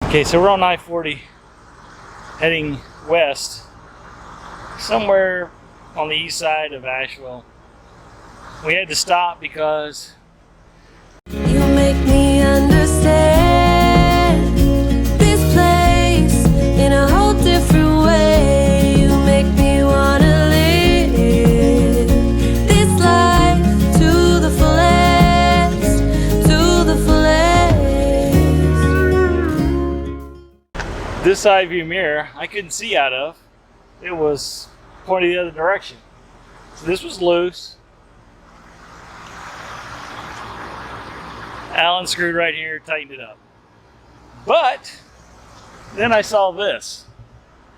Okay, so we're on I-40 heading west, somewhere on the east side of Asheville. We had to stop because you make me understand this place in a whole different way. You make me wanna live this life to the fullest, to the fullest. this side view mirror I couldn't see out of. It was pointed the other direction. So this was loose. Allen screwed right here, tightened it up. But then I saw this.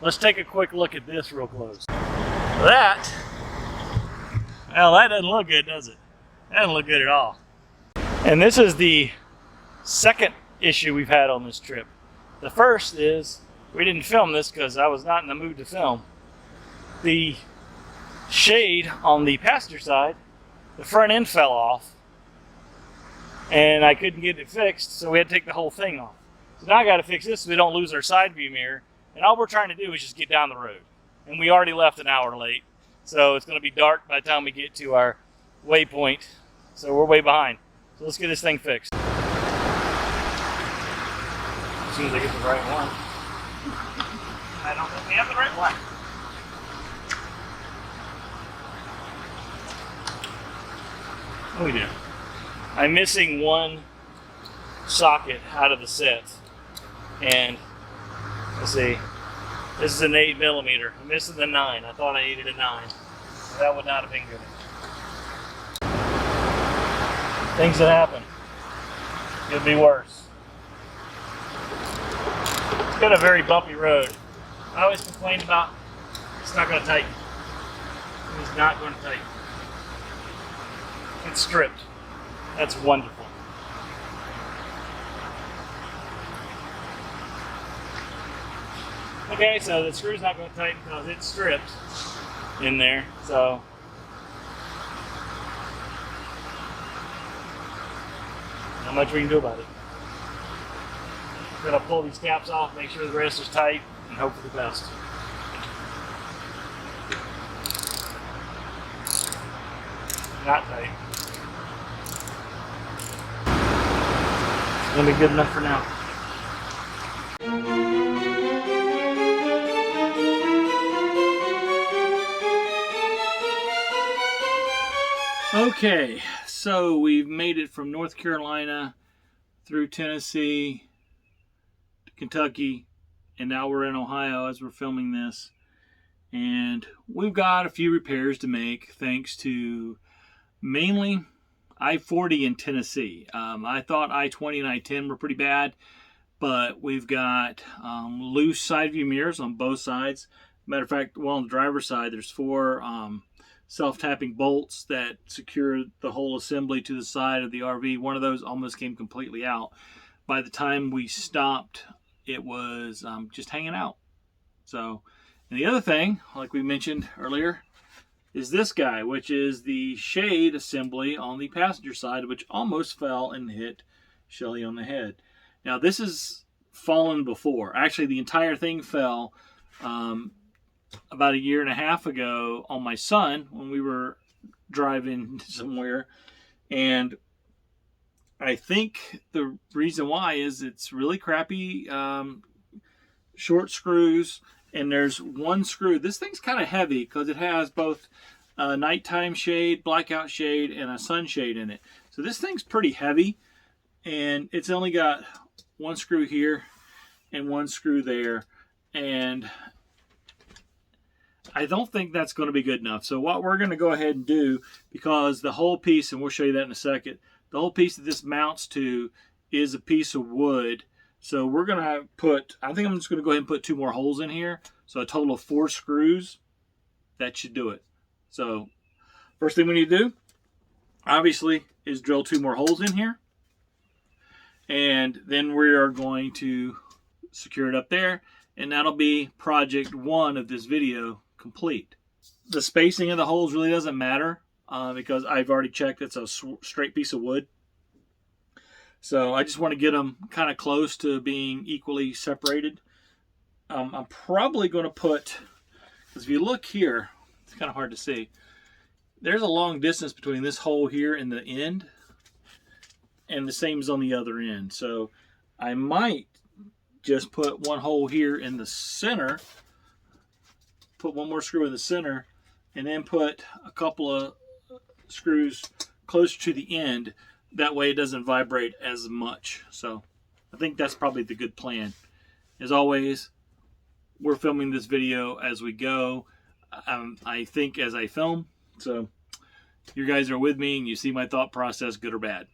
Let's take a quick look at this real close. That doesn't look good, does it? That doesn't look good at all. And this is the second issue we've had on this trip. The first is we didn't film this because I was not in the mood to film. The shade on the passenger side, the front end fell off and I couldn't get it fixed, so we had to take the whole thing off. So now I got to fix this so we don't lose our side view mirror, and all we're trying to do is just get down the road. And we already left an hour late, so it's going to be dark by the time we get to our waypoint, so we're way behind. So let's get this thing fixed. As soon as I get the right one. I don't think we have the right one. Oh, we do. I'm missing one socket out of the set. And let's see. This is an 8mm. I'm missing the 9. I thought I needed a 9. So that would not have been good. Things that happen. Could be worse. It's got a very bumpy road. I always complain about it's not going to tighten. It's not going to tighten. It's stripped. That's wonderful. Okay, so the screw's not going to tighten because it's stripped in there. So not much we can do about it. We're going to pull these caps off, make sure the rest is tight, and hope for the best. Not tight. It's going to be good enough for now. Okay, so we've made it from North Carolina through Tennessee, to Kentucky, and now we're in Ohio as we're filming this. And we've got a few repairs to make thanks to mainly I-40 in Tennessee. I thought I-20 and I-10 were pretty bad, but we've got loose side view mirrors on both sides. Matter of fact, well, on the driver's side, there's 4 self-tapping bolts that secure the whole assembly to the side of the RV. One of those almost came completely out. By the time we stopped, it was just hanging out. So, and the other thing, like we mentioned earlier, is this guy, which is the shade assembly on the passenger side, which almost fell and hit Shelly on the head. Now, this has fallen before. Actually, the entire thing fell about 1.5 years ago on my son when we were driving somewhere. And I think the reason why is it's really crappy short screws. And there's one screw. This thing's kind of heavy because it has both a nighttime shade, blackout shade, and a sunshade in it. So this thing's pretty heavy, and it's only got one screw here and one screw there. And I don't think that's going to be good enough. So what we're going to go ahead and do, because the whole piece, and we'll show you that in a second, the whole piece that this mounts to is a piece of wood. So we're going to put, I think I'm just going to go ahead and put 2 more holes in here. So a total of 4 screws. That should do it. So first thing we need to do, obviously, is drill 2 more holes in here. And then we are going to secure it up there. And that'll be project 1 of this video complete. The spacing of the holes really doesn't matter because I've already checked it's a straight piece of wood. So I just want to get them kind of close to being equally separated. I'm probably going to put, because if you look here, it's kind of hard to see. There's a long distance between this hole here and the end, and the same is on the other end. So I might just put one hole here in the center, put one more screw in the center, and then put a couple of screws closer to the end. That way it doesn't vibrate as much. So I think that's probably the good plan. As always, we're filming this video as we go. I think as I film, so you guys are with me and you see my thought process, good or bad.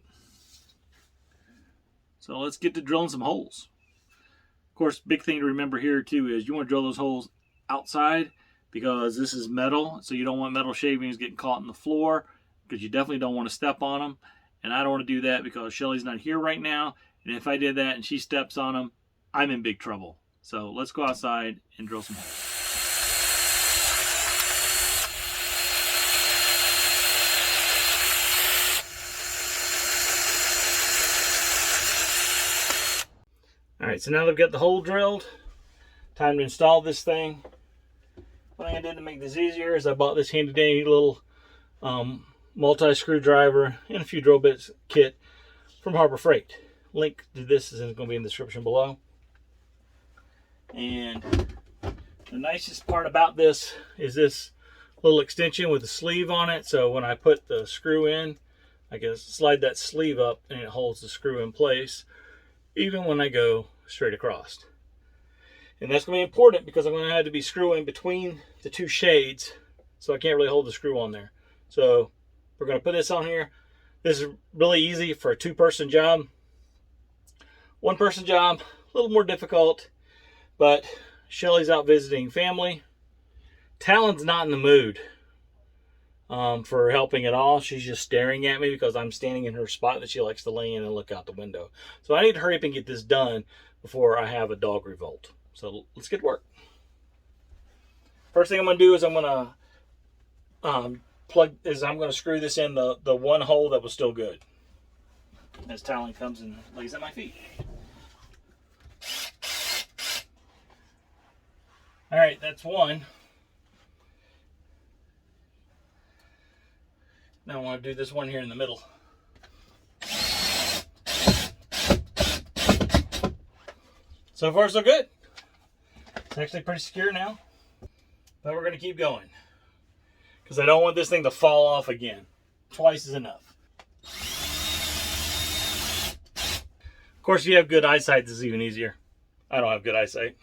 So let's get to drilling some holes. Of course, big thing to remember here too is you want to drill those holes outside, because this is metal, so you don't want metal shavings getting caught in the floor, because you definitely don't want to step on them. And I don't want to do that because Shelly's not here right now, and if I did that and she steps on them, I'm in big trouble. So let's go outside and drill some holes. Alright, so now that I've got the hole drilled, time to install this thing. What I did to make this easier is I bought this handy dandy little multi-screwdriver and a few drill bits kit from Harbor Freight. Link to this is going to be in the description below. And the nicest part about this is this little extension with a sleeve on it. So when I put the screw in, I can slide that sleeve up and it holds the screw in place, even when I go straight across. And that's going to be important because I'm going to have to be screwing between the two shades, so I can't really hold the screw on there. So we're going to put this on here. This is really easy for a two-person job. One-person job, a little more difficult, but Shelly's out visiting family. Talon's not in the mood for helping at all. She's just staring at me because I'm standing in her spot that she likes to lay in and look out the window. So I need to hurry up and get this done before I have a dog revolt. So let's get to work. First thing I'm going to do is I'm going to screw this in the one hole that was still good. As Talon comes and lays at my feet. All right, that's one. Now I want to do this one here in the middle. So far so good. It's actually pretty secure now, but we're going to keep going because I don't want this thing to fall off again. Twice is enough. Of course, if you have good eyesight, this is even easier. I don't have good eyesight.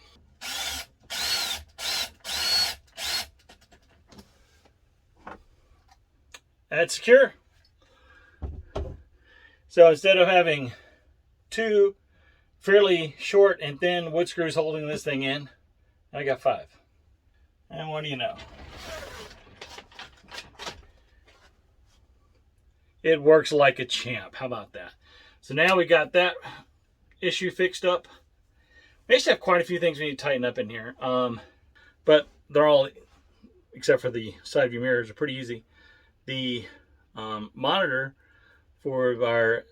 That's secure. So instead of having two fairly short and thin wood screws holding this thing in, I got 5. And what do you know? It works like a champ. How about that? So now we got that issue fixed up. We actually have quite a few things we need to tighten up in here. But they're all, except for the side view mirrors, are pretty easy. The monitor for our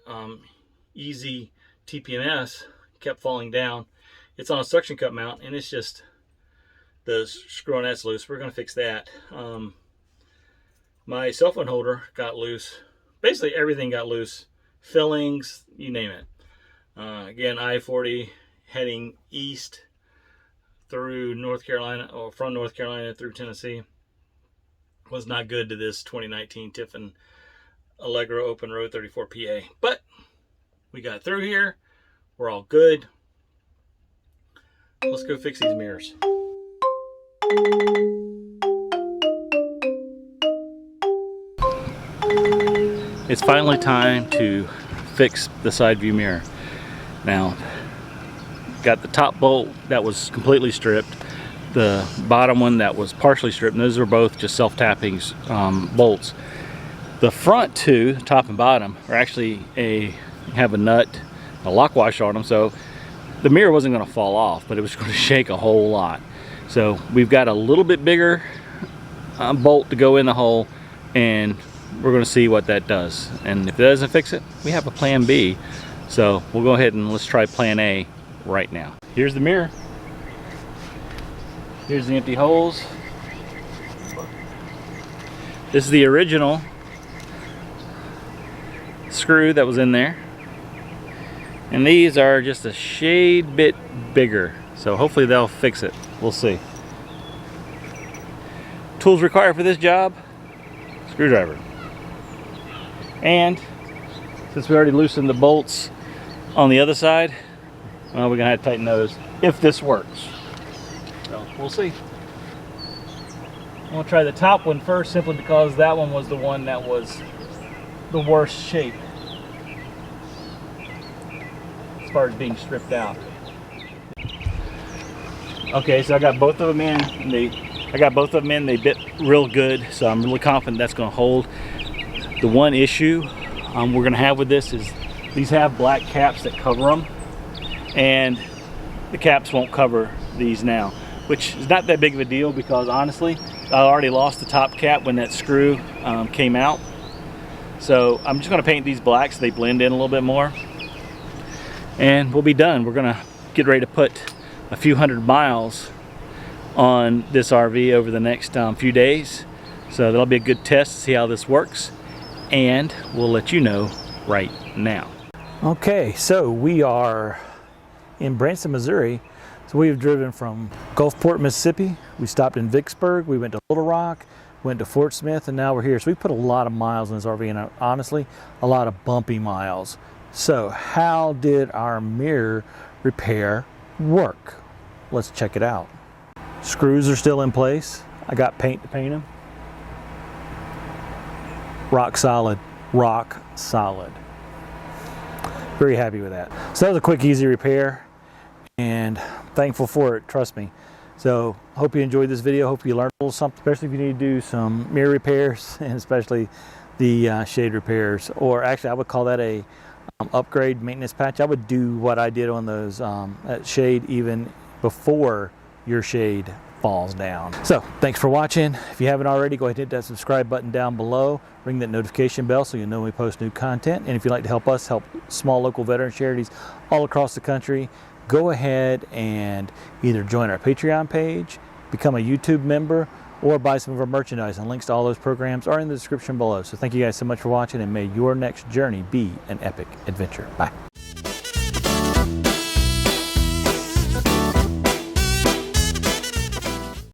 Easy TPMS kept falling down. It's on a suction cup mount, and it's just the screw on that's loose. We're going to fix that. My cell phone holder got loose. Basically everything got loose. Fillings, you name it. Again, I-40 heading east through North Carolina, or from North Carolina through Tennessee. Was not good to this 2019 Tiffin Allegro Open Road 34 PA. But we got through here. We're all good. Let's go fix these mirrors. It's finally time to fix the side view mirror. Now, got the top bolt that was completely stripped, the bottom one that was partially stripped, and those are both just self-tapping bolts. The front two, top and bottom, are actually have a nut, a lock wash on them, so the mirror wasn't going to fall off, but it was going to shake a whole lot. So we've got a little bit bigger bolt to go in the hole, and we're going to see what that does. And if it doesn't fix it, we have a plan B So we'll go ahead and let's try plan A right now. Here's the mirror. Here's the empty holes. This is the original screw that was in there. And these are just a shade bit bigger. So hopefully they'll fix it. We'll see. Tools required for this job: screwdriver. And since we already loosened the bolts on the other side, well, we're gonna have to tighten those if this works. So we'll see. We'll try the top one first, simply because that one was the one that was the worst shape as far as being stripped out. Okay, so I got both of them in. And they bit real good, so I'm really confident that's going to hold. The one issue we're going to have with this is these have black caps that cover them, and the caps won't cover these now, which is not that big of a deal because honestly, I already lost the top cap when that screw came out. So I'm just going to paint these black so they blend in a little bit more, and we'll be done. We're going to get ready to put a few hundred miles on this RV over the next few days. So that'll be a good test to see how this works, and we'll let you know right now. Okay, so we are in Branson, Missouri. So we've driven from Gulfport, Mississippi. We stopped in Vicksburg. We went to Little Rock, went to Fort Smith, and now we're here. So we put a lot of miles in this RV, and honestly, a lot of bumpy miles. So how did our mirror repair work? Let's check it out. Screws are still in place. I got paint to paint them. Rock solid, rock solid. Very happy with that. So that was a quick, easy repair, and thankful for it, trust me. So hope you enjoyed this video. Hope you learned a little something, especially if you need to do some mirror repairs, and especially the shade repairs, or actually I would call that a upgrade maintenance patch. I would do what I did on those that shade even before your shade falls down. So thanks for watching. If you haven't already, go ahead and hit that subscribe button down below. Ring that notification bell so you know when we post new content. And if you'd like to help us help small local veteran charities all across the country, go ahead and either join our Patreon page, become a YouTube member, or buy some of our merchandise. And links to all those programs are in the description below. So thank you guys so much for watching, and may your next journey be an epic adventure. Bye.